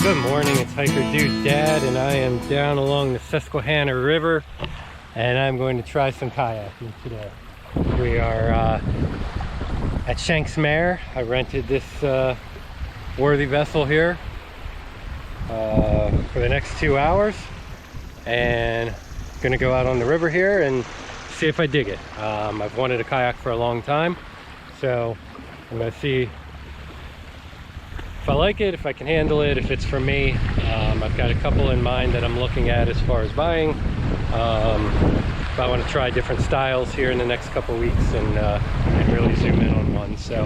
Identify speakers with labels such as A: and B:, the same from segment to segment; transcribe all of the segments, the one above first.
A: Good morning, it's Hiker Dude Dad, and I am down along the Susquehanna River, and I'm going to try some kayaking today. We are at Shank's Mare. I rented this worthy vessel here for the next 2 hours, and gonna go out on the river here and see if I dig it. I've wanted a kayak for a long time, so I'm gonna see if I like it, if I can handle it, if it's for me. I've got a couple in mind that I'm looking at as far as buying. If I want to try different styles here in the next couple weeks and really zoom in on one. So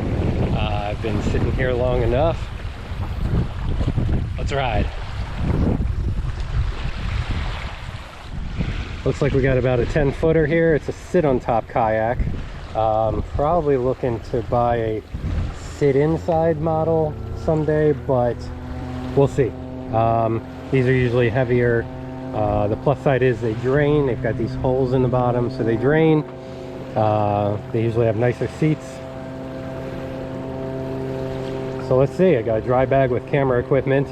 A: I've been sitting here long enough. Let's ride. Looks like we got about a 10-footer here. It's a sit-on-top kayak. Probably looking to buy a sit-inside model someday, but we'll see. These are usually heavier. The plus side is they drain. They've got these holes in the bottom, so they drain. They usually have nicer seats. So let's see. I got a dry bag with camera equipment.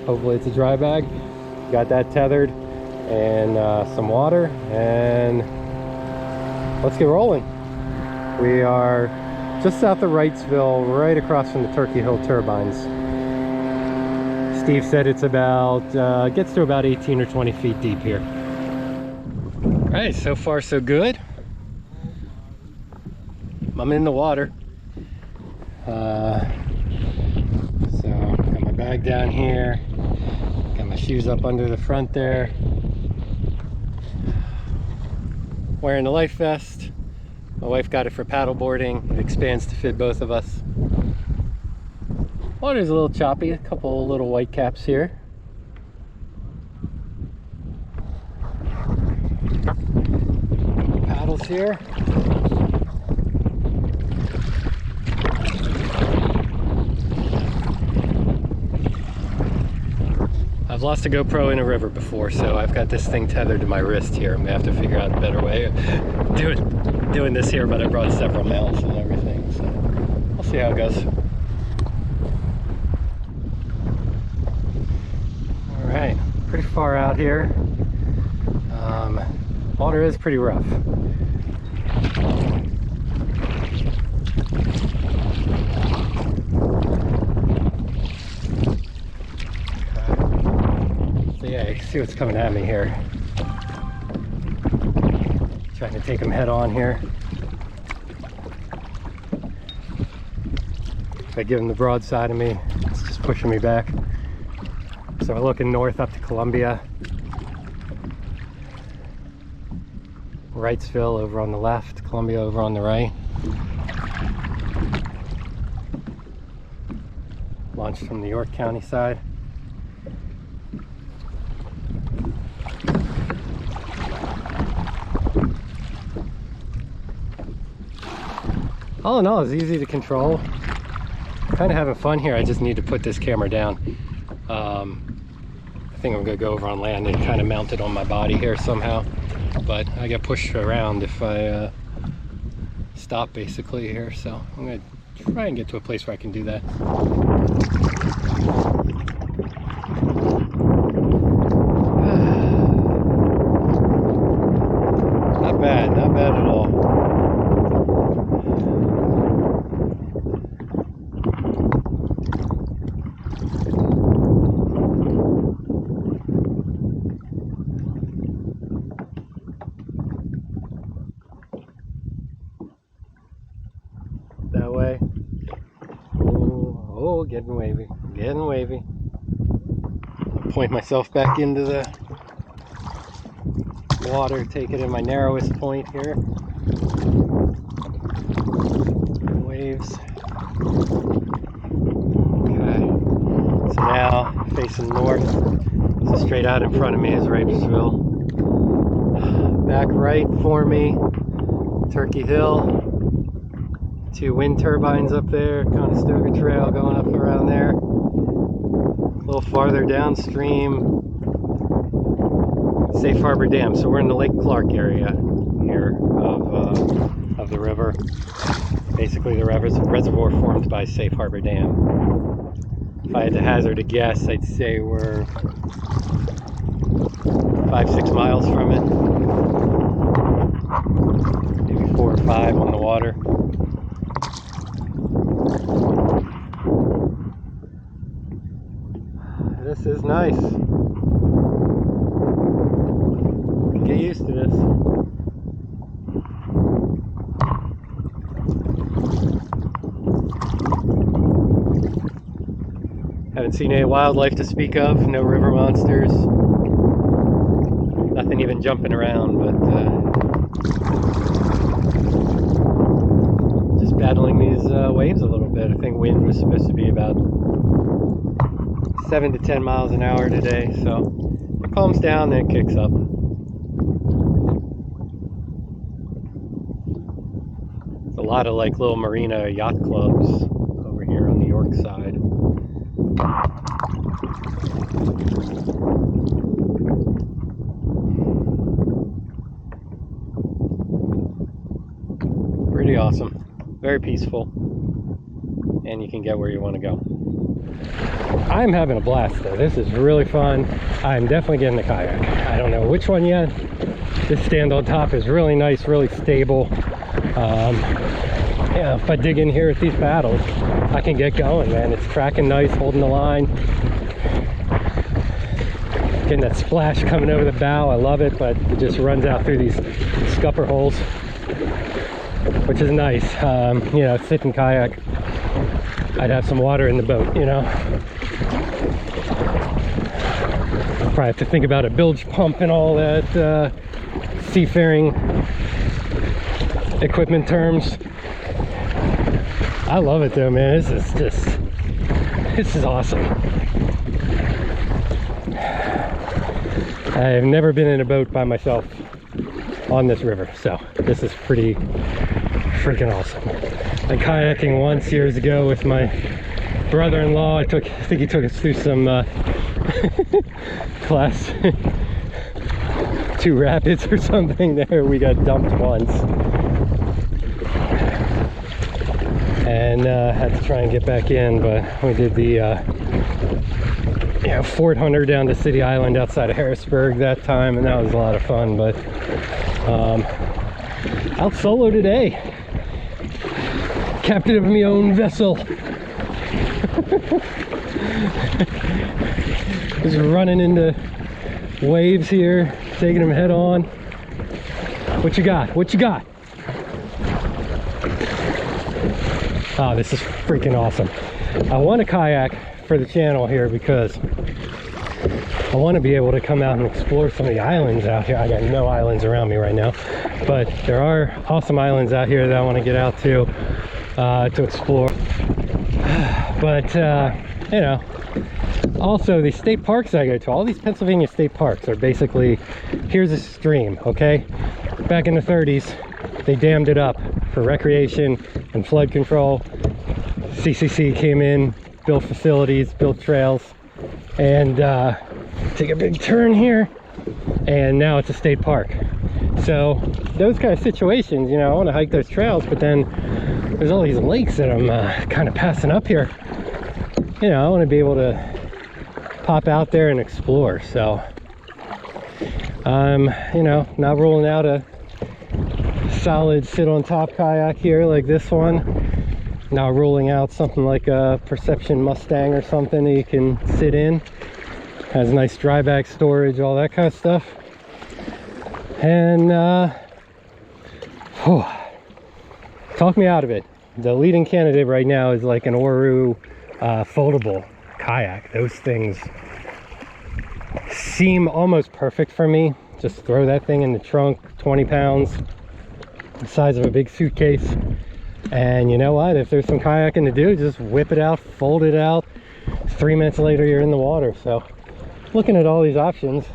A: Hopefully it's a dry bag. Got that tethered, and some water, and let's get rolling. We are just south of Wrightsville, right across from the Turkey Hill turbines. Steve said it's about, gets to about 18 or 20 feet deep here. All right, so far so good. I'm in the water. So got my bag down here. Got my shoes up under the front there. Wearing the life vest. My wife got it for paddle boarding. It expands to fit both of us. Water's a little choppy. A couple little white caps here. Paddles here. I've lost a GoPro in a river before, so I've got this thing tethered to my wrist here. I'm gonna have to figure out a better way of doing this here, but I brought several mounts and everything, so we'll see how it goes. All right, pretty far out here. Water is pretty rough. Yeah, see what's coming at me here. Trying to take them head on here. If I give them the broadside of me, it's just pushing me back. So we're looking north up to Columbia. Wrightsville over on the left, Columbia over on the right. Launched from the York County side. All in all, it's easy to control. Kind of having fun here. I just need to put this camera down. I think I'm gonna go over on land and kind of mount it on my body here somehow. But I get pushed around if I stop basically here. So I'm gonna try and get to a place where I can do that. Not bad at all. That way. Oh, getting wavy, getting wavy. I'll point myself back into the water, take it in my narrowest point here. Waves. Okay, so now facing north, so straight out in front of me is Wrightsville. Back right for me, Turkey Hill. 2 wind turbines up there, Conestoga Trail going up around there. A little farther downstream, Safe Harbor Dam. So we're in the Lake Clark area here of the river. Basically the reservoir formed by Safe Harbor Dam. If I had to hazard a guess, I'd say we're 5-6 miles from it. Maybe 4 or 5 on the water. This is nice. Get used to this. Haven't seen any wildlife to speak of, no river monsters. Nothing even jumping around, but just battling these waves a little bit. I think wind was supposed to be about 7 to 10 miles an hour today, so it calms down, then it kicks up. There's a lot of like little marina yacht clubs over here on the York side. Pretty awesome, very peaceful, and you can get where you want to go. I'm having a blast though. This is really fun. I'm definitely getting the kayak. I don't know which one yet. This stand on top is really nice, really stable. Yeah, if I dig in here at these paddles, I can get going, man. It's tracking nice, holding the line. Getting that splash coming over the bow. I love it, but it just runs out through these scupper holes, which is nice. You know, sitting kayak, I'd have some water in the boat, you know. Probably have to think about a bilge pump and all that seafaring equipment terms. I love it though, man. This is awesome. I've never been in a boat by myself on this river, so this is pretty freaking awesome. I kayaking once years ago with my brother-in-law. I think he took us through some class 2 rapids or something there. We got dumped once and had to try and get back in, but we did the Fort Hunter down to City Island outside of Harrisburg that time, and that was a lot of fun. But out solo today, captain of my own vessel. Just running into waves here, taking them head on. What you got? What you got? Oh, this is freaking awesome. I want a kayak for the channel here because I want to be able to come out and explore some of the islands out here. I got no islands around me right now, but there are awesome islands out here that I want to get out to explore. But you know, also the state parks I go to, all these Pennsylvania state parks are basically, here's a stream, okay? Back in the 30s, they dammed it up for recreation and flood control. CCC came in, built facilities, built trails, and take a big turn here, and now it's a state park. So those kind of situations, you know, I want to hike those trails, but then there's all these lakes that I'm kind of passing up here. You know, I want to be able to pop out there and explore. So you know, not ruling out a solid sit on top kayak here like this one. Now ruling out something like a Perception Mustang or something that you can sit in. Has nice dry bag storage, all that kind of stuff. And talk me out of it. The leading candidate right now is like an Oru foldable kayak. Those things seem almost perfect for me. Just throw that thing in the trunk, 20 pounds, the size of a big suitcase. And you know what? If there's some kayaking to do, just whip it out, fold it out. 3 minutes later, you're in the water. So looking at all these options,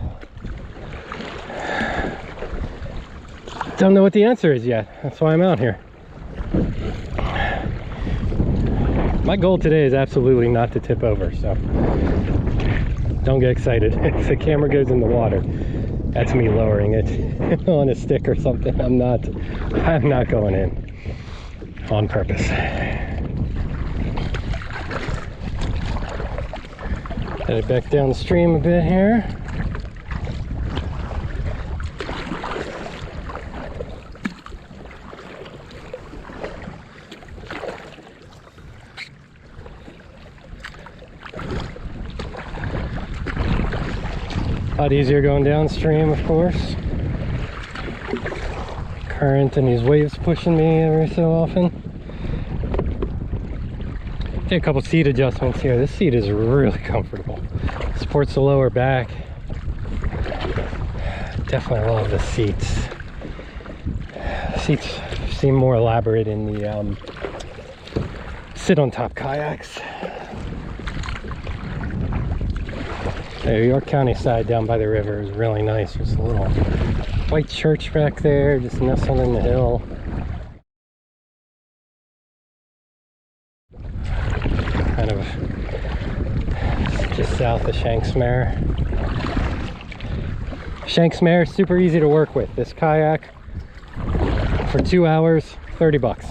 A: don't know what the answer is yet. That's why I'm out here. My goal today is absolutely not to tip over, so don't get excited. If the camera goes in the water, that's me lowering it on a stick or something. I'm not going in on purpose. Headed back downstream a bit here. A lot easier going downstream, of course. Current and these waves pushing me every so often. Take a couple seat adjustments here. This seat is really comfortable. Supports the lower back. Definitely love the seats. Seats seem more elaborate in the sit on top kayaks. The York County side down by the river is really nice. There's a little white church back there, just nestled in the hill. Kind of just south of Shank's Mare. Shank's Mare is super easy to work with. This kayak for 2 hours, 30 bucks.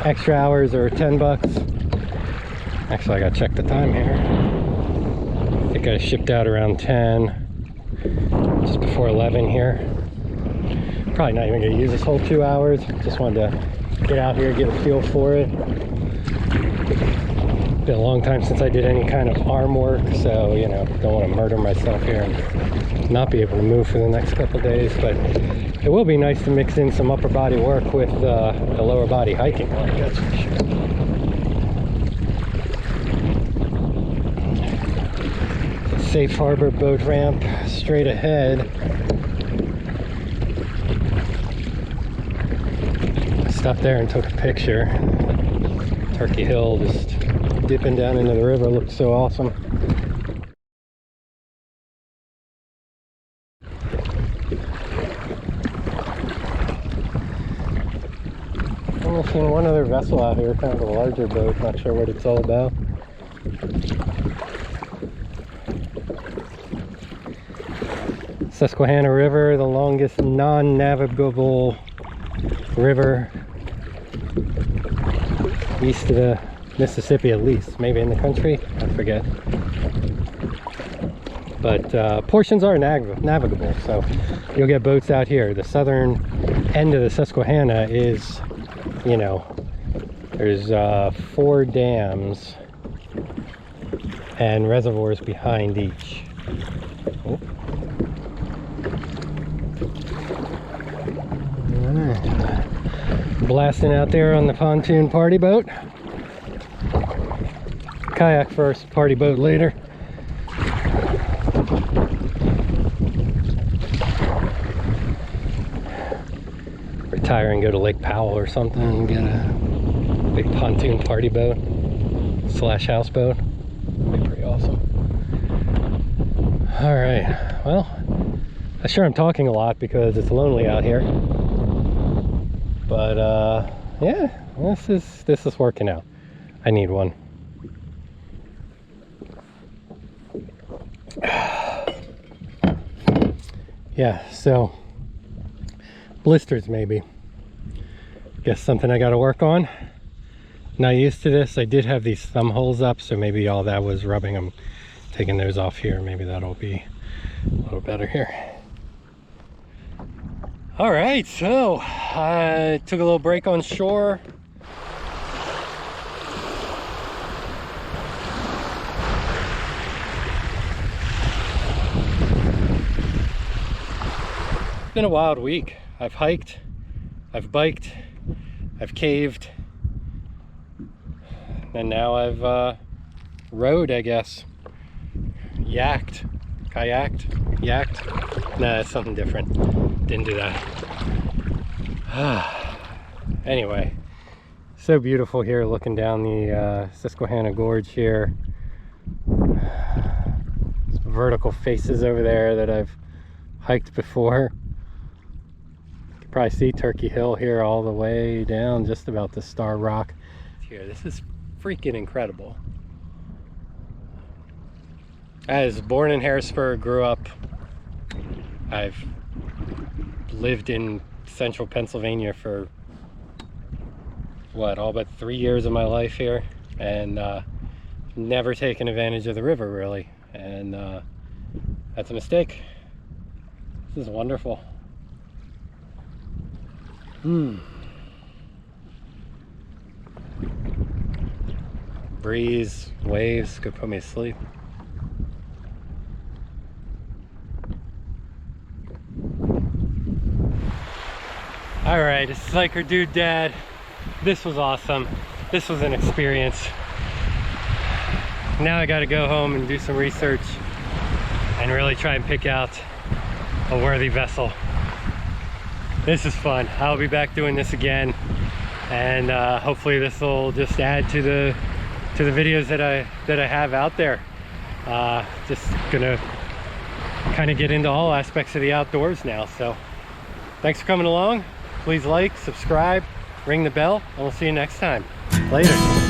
A: Extra hours are 10 bucks. Actually, I gotta check the time here. I think I shipped out around 10, just before 11 here. Probably not even gonna use this whole 2 hours. Just wanted to get out here, get a feel for it. Been a long time since I did any kind of arm work, so you know, don't want to murder myself here and not be able to move for the next couple days. But it will be nice to mix in some upper body work with the lower body hiking, that's for sure. Safe harbor boat ramp straight ahead. Stopped there and took a picture. Turkey Hill just dipping down into the river looked so awesome. I've only seen one other vessel out here, kind of a larger boat, not sure what it's all about. Susquehanna River, the longest non-navigable river east of the Mississippi, at least, maybe in the country, I forget. But portions are navigable, so you'll get boats out here. The southern end of the Susquehanna is, you know, there's 4 dams and reservoirs behind each. Oh. Blasting out there on the pontoon party boat. Kayak first, party boat later. Retire and go to Lake Powell or something and get a big pontoon party boat / houseboat. That'd be pretty awesome. All right, well, I'm sure I'm talking a lot because it's lonely out here. But yeah, this is working out. I need one. Yeah, so blisters maybe. Guess something I got to work on. Not used to this. I did have these thumb holes up, so maybe all that was rubbing. I'm taking those off here. Maybe that'll be a little better here. All right, so I took a little break on shore. It's been a wild week. I've hiked, I've biked, I've caved, and now I've rode, I guess. Kayaked. Nah, it's something different. Didn't do that. Anyway, so beautiful here looking down the Susquehanna Gorge here. Some vertical faces over there that I've hiked before. You can probably see Turkey Hill here all the way down just about the Star Rock. Here, this is freaking incredible. I was born in Harrisburg, grew up. I've lived in central Pennsylvania for what, all but 3 years of my life here, and never taken advantage of the river really, and that's a mistake. This is wonderful. Breeze, waves, could put me to sleep. All right, it's like her dude dad. This was awesome. This was an experience. Now I gotta go home and do some research and really try and pick out a worthy vessel. This is fun. I'll be back doing this again, and hopefully this will just add to the videos that I have out there. Just gonna kind of get into all aspects of the outdoors now. So thanks for coming along. Please like, subscribe, ring the bell, and we'll see you next time. Later.